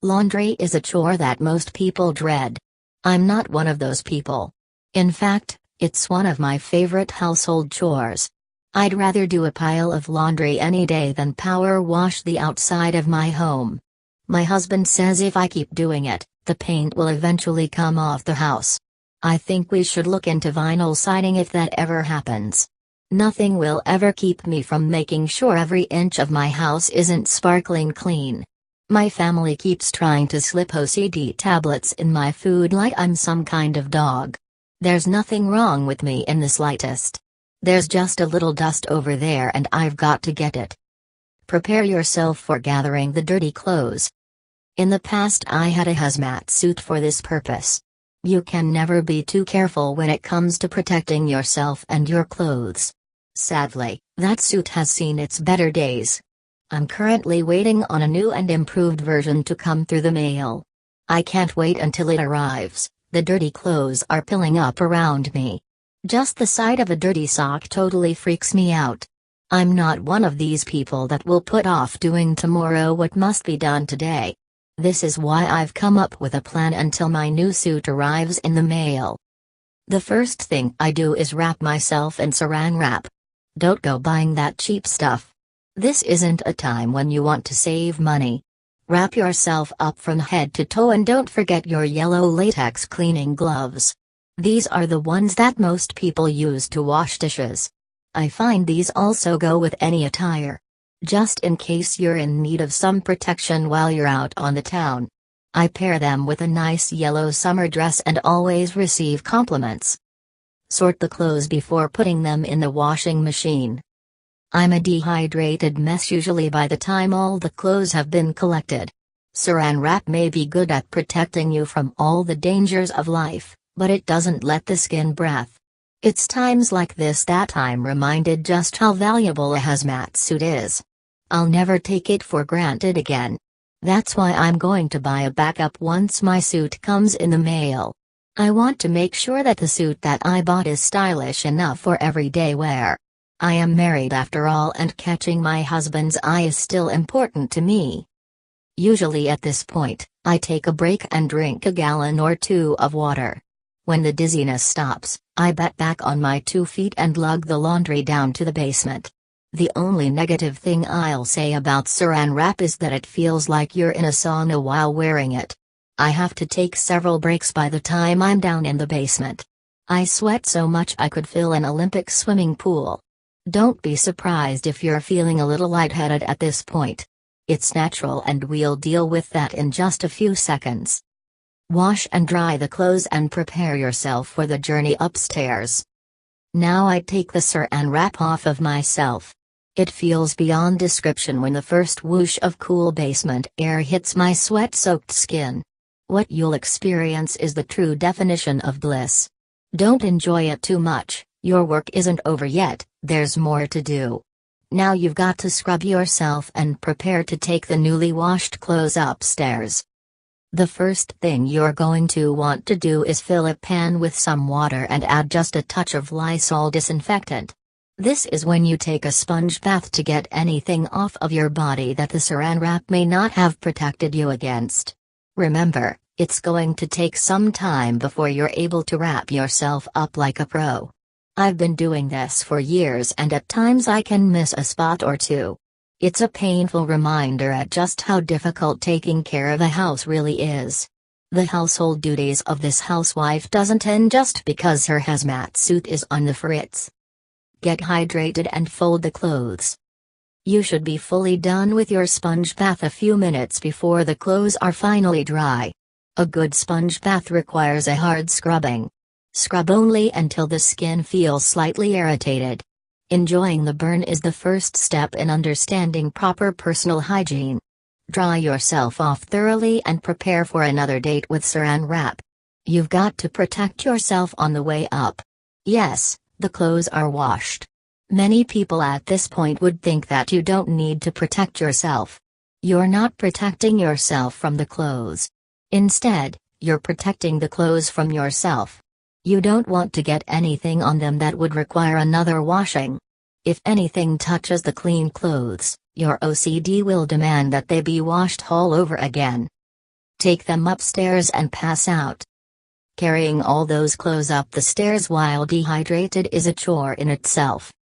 Laundry is a chore that most people dread. I'm not one of those people. In fact, it's one of my favorite household chores. I'd rather do a pile of laundry any day than power wash the outside of my home. My husband says if I keep doing it, the paint will eventually come off the house. I think we should look into vinyl siding if that ever happens. Nothing will ever keep me from making sure every inch of my house isn't sparkling clean. My family keeps trying to slip OCD tablets in my food like I'm some kind of dog. There's nothing wrong with me in the slightest. There's just a little dust over there and I've got to get it. Prepare yourself for gathering the dirty clothes. In the past I had a hazmat suit for this purpose. You can never be too careful when it comes to protecting yourself and your clothes. Sadly, that suit has seen its better days. I'm currently waiting on a new and improved version to come through the mail. I can't wait until it arrives. The dirty clothes are piling up around me. Just the sight of a dirty sock totally freaks me out. I'm not one of these people that will put off doing tomorrow what must be done today. This is why I've come up with a plan until my new suit arrives in the mail. The first thing I do is wrap myself in saran wrap. Don't go buying that cheap stuff. This isn't a time when you want to save money. Wrap yourself up from head to toe and don't forget your yellow latex cleaning gloves. These are the ones that most people use to wash dishes. I find these also go with any attire. Just in case you're in need of some protection while you're out on the town. I pair them with a nice yellow summer dress and always receive compliments. Sort the clothes before putting them in the washing machine. I'm a dehydrated mess usually by the time all the clothes have been collected. Saran wrap may be good at protecting you from all the dangers of life, but it doesn't let the skin breathe. It's times like this that I'm reminded just how valuable a hazmat suit is. I'll never take it for granted again. That's why I'm going to buy a backup once my suit comes in the mail. I want to make sure that the suit that I bought is stylish enough for everyday wear. I am married after all, and catching my husband's eye is still important to me. Usually at this point, I take a break and drink a gallon or two of water. When the dizziness stops, I get back on my 2 feet and lug the laundry down to the basement. The only negative thing I'll say about saran wrap is that it feels like you're in a sauna while wearing it. I have to take several breaks by the time I'm down in the basement. I sweat so much I could fill an Olympic swimming pool. Don't be surprised if you're feeling a little lightheaded at this point. It's natural and we'll deal with that in just a few seconds. Wash and dry the clothes and prepare yourself for the journey upstairs. Now I take the saran wrap off of myself. It feels beyond description when the first whoosh of cool basement air hits my sweat-soaked skin. What you'll experience is the true definition of bliss. Don't enjoy it too much, your work isn't over yet, there's more to do. Now you've got to scrub yourself and prepare to take the newly washed clothes upstairs. The first thing you're going to want to do is fill a pan with some water and add just a touch of Lysol disinfectant. This is when you take a sponge bath to get anything off of your body that the saran wrap may not have protected you against. Remember, it's going to take some time before you're able to wrap yourself up like a pro. I've been doing this for years and at times I can miss a spot or two. It's a painful reminder at just how difficult taking care of a house really is. The household duties of this housewife doesn't end just because her hazmat suit is on the fritz. Get hydrated and fold the clothes. You should be fully done with your sponge bath a few minutes before the clothes are finally dry. A good sponge bath requires a hard scrubbing. Scrub only until the skin feels slightly irritated. Enjoying the burn is the first step in understanding proper personal hygiene. Dry yourself off thoroughly and prepare for another date with saran wrap. You've got to protect yourself on the way up. Yes, the clothes are washed. Many people at this point would think that you don't need to protect yourself. You're not protecting yourself from the clothes. Instead, you're protecting the clothes from yourself. You don't want to get anything on them that would require another washing. If anything touches the clean clothes, your OCD will demand that they be washed all over again. Take them upstairs and pass out. Carrying all those clothes up the stairs while dehydrated is a chore in itself.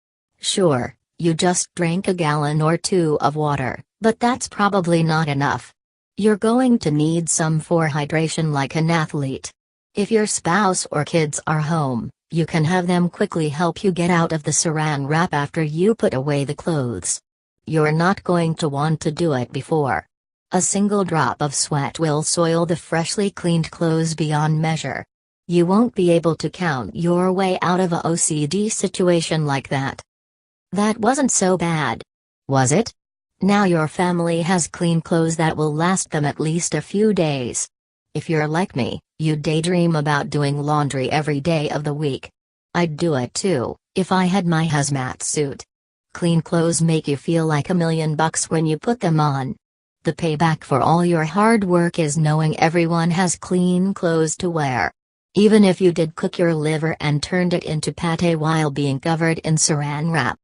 Sure, you just drank a gallon or two of water, but that's probably not enough. You're going to need some for hydration like an athlete. If your spouse or kids are home, you can have them quickly help you get out of the saran wrap after you put away the clothes. You're not going to want to do it before. A single drop of sweat will soil the freshly cleaned clothes beyond measure. You won't be able to count your way out of a OCD situation like that. That wasn't so bad. Was it? Now your family has clean clothes that will last them at least a few days. If you're like me, you daydream about doing laundry every day of the week. I'd do it too, if I had my hazmat suit. Clean clothes make you feel like $1 million when you put them on. The payback for all your hard work is knowing everyone has clean clothes to wear. Even if you did cook your liver and turned it into pate while being covered in saran wrap.